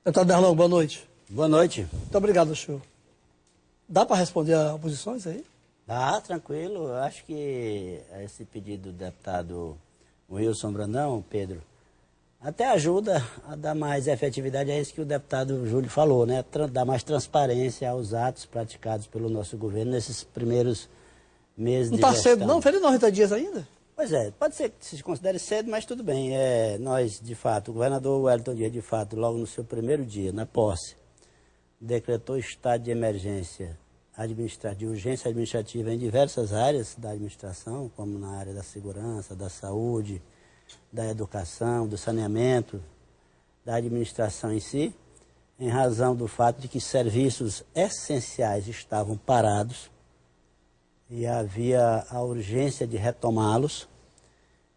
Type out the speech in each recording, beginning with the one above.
Deputado Darlan, boa noite. Boa noite. Muito obrigado, senhor. Dá para responder a oposições aí? Tá, tranquilo. Eu acho que esse pedido do deputado Wilson Brandão, Pedro, até ajuda a dar mais efetividade a isso que o deputado Júlio falou, né? Dar mais transparência aos atos praticados pelo nosso governo nesses primeiros meses de gestão. Não está cedo não? Fez 90 dias ainda? Pois é, pode ser que se considere cedo, mas tudo bem. Nós, de fato, o governador Wellington Dias, de fato, logo no seu primeiro dia, na posse, decretou estado de emergência de urgência administrativa em diversas áreas da administração, como na área da segurança, da saúde, da educação, do saneamento, da administração em si, em razão do fato de que serviços essenciais estavam parados e havia a urgência de retomá-los,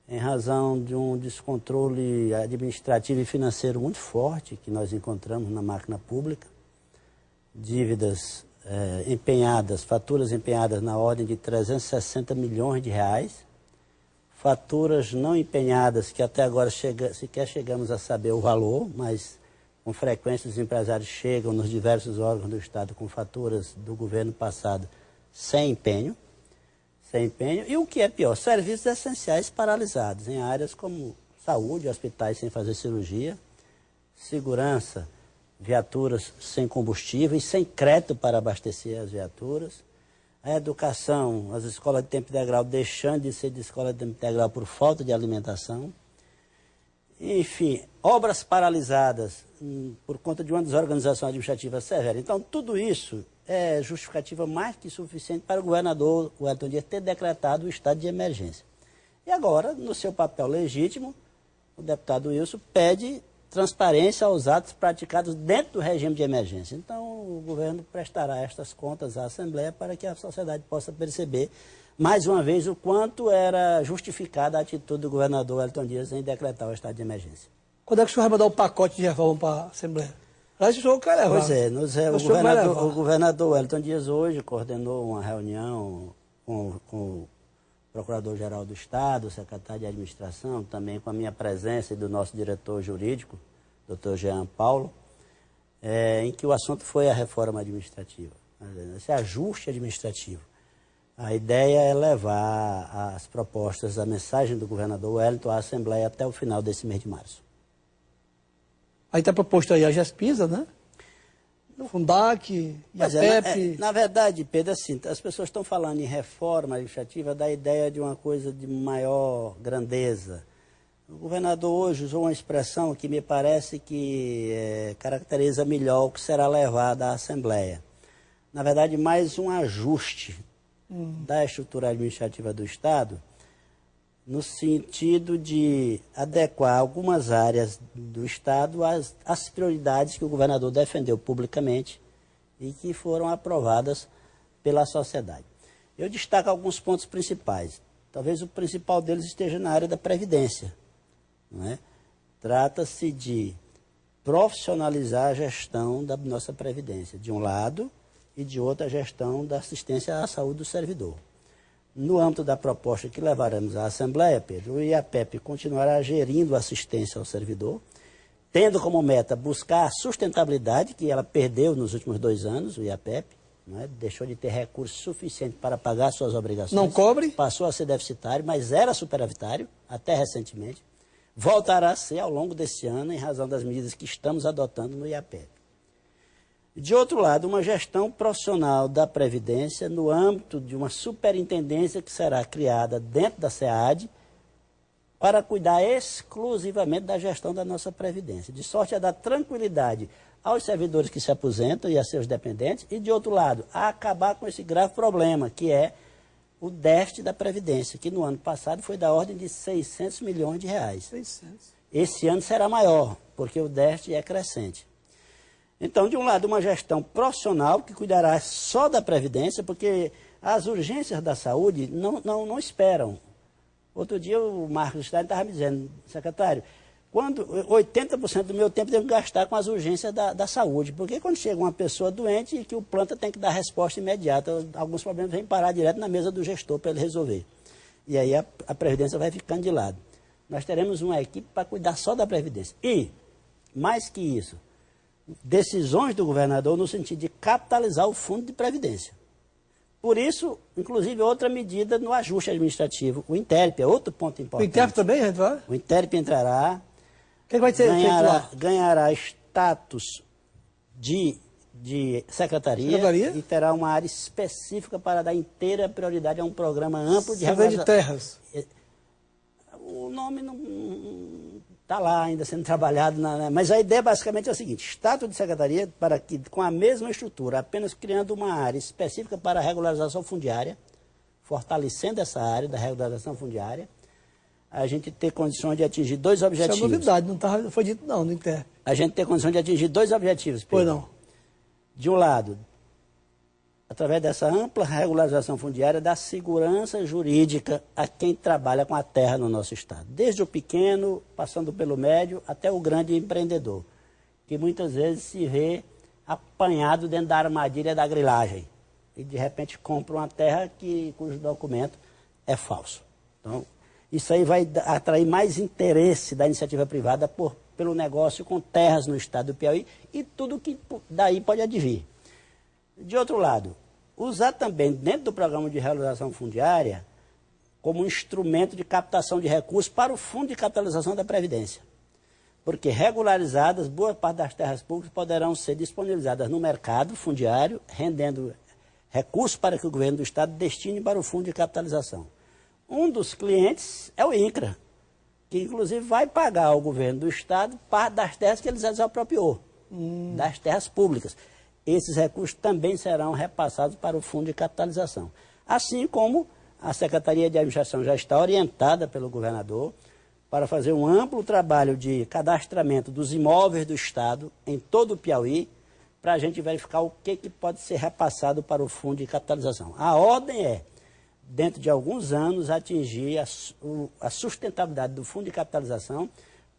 em razão de um descontrole administrativo e financeiro muito forte que nós encontramos na máquina pública, dívidas empenhadas, faturas empenhadas na ordem de 360 milhões de reais, faturas não empenhadas que até agora sequer chegamos a saber o valor, mas com frequência os empresários chegam nos diversos órgãos do Estado com faturas do governo passado sem empenho, e o que é pior, serviços essenciais paralisados em áreas como saúde, hospitais sem fazer cirurgia, segurança, viaturas sem combustível e sem crédito para abastecer as viaturas, a educação, as escolas de tempo integral deixando de ser de escola de tempo integral por falta de alimentação, enfim, obras paralisadas por conta de uma desorganização administrativa severa. Então, tudo isso é justificativa mais que suficiente para o governador Wellington Dias ter decretado o estado de emergência. E agora, no seu papel legítimo, o deputado Wilson pede transparência aos atos praticados dentro do regime de emergência. Então, o governo prestará estas contas à Assembleia para que a sociedade possa perceber, mais uma vez, o quanto era justificada a atitude do governador Wellington Dias em decretar o estado de emergência. Quando é que o senhor vai mandar o pacote de reforma para a Assembleia? Aliás, o senhor quer levar. Pois é, o governador Wellington Dias hoje coordenou uma reunião com o Procurador-Geral do Estado, o secretário de Administração, também com a minha presença e do nosso diretor jurídico, Dr. Jean Paulo, em que o assunto foi a reforma administrativa, esse ajuste administrativo. A ideia é levar as propostas, a mensagem do governador Wellington à Assembleia até o final desse mês de março. Aí está proposto aí a GESPISA, né? O Fundac, e a PEP. Na verdade, Pedro, assim, as pessoas estão falando em reforma administrativa da ideia de uma coisa de maior grandeza. O governador hoje usou uma expressão que me parece que caracteriza melhor o que será levado à Assembleia. Na verdade, mais um ajuste da estrutura administrativa do Estado, no sentido de adequar algumas áreas do Estado às prioridades que o governador defendeu publicamente e que foram aprovadas pela sociedade. Eu destaco alguns pontos principais. Talvez o principal deles esteja na área da Previdência. Não é? Trata-se de profissionalizar a gestão da nossa Previdência, de um lado, e de outro a gestão da assistência à saúde do servidor. No âmbito da proposta que levaremos à Assembleia, Pedro, o IAPEP continuará gerindo assistência ao servidor, tendo como meta buscar a sustentabilidade que ela perdeu nos últimos 2 anos, o IAPEP, não é? Deixou de ter recursos suficientes para pagar suas obrigações. Não cobre? Passou a ser deficitário, mas era superavitário, até recentemente. Voltará a ser ao longo desse ano, em razão das medidas que estamos adotando no IAPEP. De outro lado, uma gestão profissional da Previdência no âmbito de uma superintendência que será criada dentro da SEAD para cuidar exclusivamente da gestão da nossa Previdência, de sorte a dar tranquilidade aos servidores que se aposentam e a seus dependentes e, de outro lado, a acabar com esse grave problema, que é o déficit da Previdência, que no ano passado foi da ordem de 600 milhões de reais. 600. Esse ano será maior, porque o déficit é crescente. Então, de um lado, uma gestão profissional que cuidará só da Previdência, porque as urgências da saúde não esperam. Outro dia o Marcos Stein estava me dizendo, secretário, quando 80% do meu tempo eu devo gastar com as urgências da saúde, porque quando chega uma pessoa doente e que o planta tem que dar resposta imediata, alguns problemas vêm parar direto na mesa do gestor para ele resolver. E aí a Previdência vai ficando de lado. Nós teremos uma equipe para cuidar só da Previdência. E, mais que isso, decisões do governador no sentido de capitalizar o fundo de previdência. Por isso, inclusive, outra medida no ajuste administrativo. O INTERP é outro ponto importante. O INTERP também, gente, vai? O INTERP entrará, O que vai ser feito lá? ganhará status de secretaria e terá uma área específica para dar inteira prioridade a um programa amplo de regularização de terras. O nome não está lá ainda sendo trabalhado, mas a ideia basicamente é a seguinte: status de secretaria para que, com a mesma estrutura, apenas criando uma área específica para a regularização fundiária, fortalecendo essa área da regularização fundiária, a gente ter condições de atingir dois objetivos. Isso é novidade, não foi dito não no INTERP. A gente ter condições de atingir dois objetivos, Pedro. Pois não. De um lado, através dessa ampla regularização fundiária, da segurança jurídica a quem trabalha com a terra no nosso estado. Desde o pequeno, passando pelo médio, até o grande empreendedor, que muitas vezes se vê apanhado dentro da armadilha da grilagem e de repente compra uma terra cujo documento é falso. Então, isso aí vai atrair mais interesse da iniciativa privada pelo negócio com terras no estado do Piauí e tudo que daí pode advir. De outro lado, usar também dentro do programa de regularização fundiária como um instrumento de captação de recursos para o Fundo de Capitalização da Previdência. Porque regularizadas, boa parte das terras públicas poderão ser disponibilizadas no mercado fundiário, rendendo recursos para que o governo do estado destine para o Fundo de Capitalização. Um dos clientes é o INCRA, que inclusive vai pagar ao governo do estado parte das terras que eles desapropriou, das terras públicas. Esses recursos também serão repassados para o Fundo de Capitalização. Assim como a Secretaria de Administração já está orientada pelo governador para fazer um amplo trabalho de cadastramento dos imóveis do estado em todo o Piauí, para a gente verificar o que pode ser repassado para o Fundo de Capitalização. A ordem é, dentro de alguns anos, atingir a sustentabilidade do Fundo de Capitalização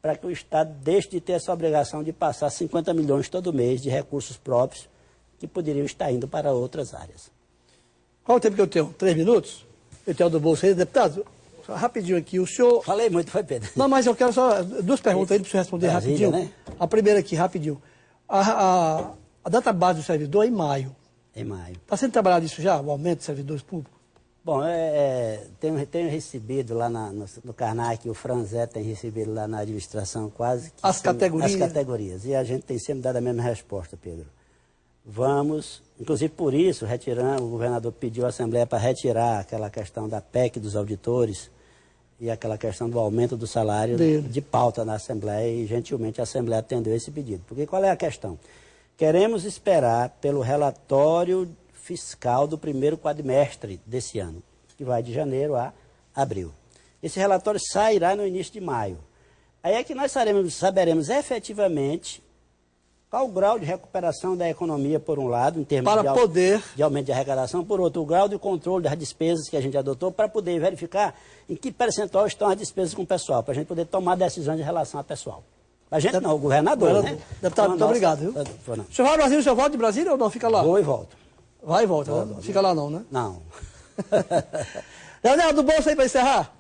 para que o estado deixe de ter essa obrigação de passar 50 milhões todo mês de recursos próprios que poderiam estar indo para outras áreas. Qual o tempo que eu tenho? 3 minutos? Eu tenho do bolso aí, deputado? Só rapidinho aqui, o senhor... Falei muito, foi, Pedro? Não, mas eu quero só 2 perguntas aí para o senhor responder Brasília, rapidinho. né? A primeira aqui, rapidinho. A data base do servidor é em maio. Em maio. Está sendo trabalhado isso já, o aumento de servidores públicos? Bom, tenho recebido lá no Karnak, o Franzé tem recebido lá na administração quase... As categorias? As categorias. E a gente tem sempre dado a mesma resposta, Pedro. Vamos, inclusive por isso, o governador pediu à Assembleia para retirar aquela questão da PEC dos auditores e aquela questão do aumento do salário de pauta na Assembleia, e gentilmente a Assembleia atendeu esse pedido. Porque qual é a questão? Queremos esperar pelo relatório fiscal do primeiro quadrimestre desse ano, que vai de janeiro a abril. Esse relatório sairá no início de maio. Aí é que nós saberemos efetivamente qual o grau de recuperação da economia, por um lado, em termos de aumento de arrecadação, por outro, o grau de controle das despesas que a gente adotou, para poder verificar em que percentual estão as despesas com o pessoal, para a gente poder tomar decisões em relação ao pessoal. A gente não, o governador, né? Deputado, muito obrigado, viu? O senhor vai ao Brasil, o senhor volta de Brasília ou não? Fica lá? Vou e volto. Vai e volta, né? Fica lá não, né? Não. Leonel, do bolso aí para encerrar?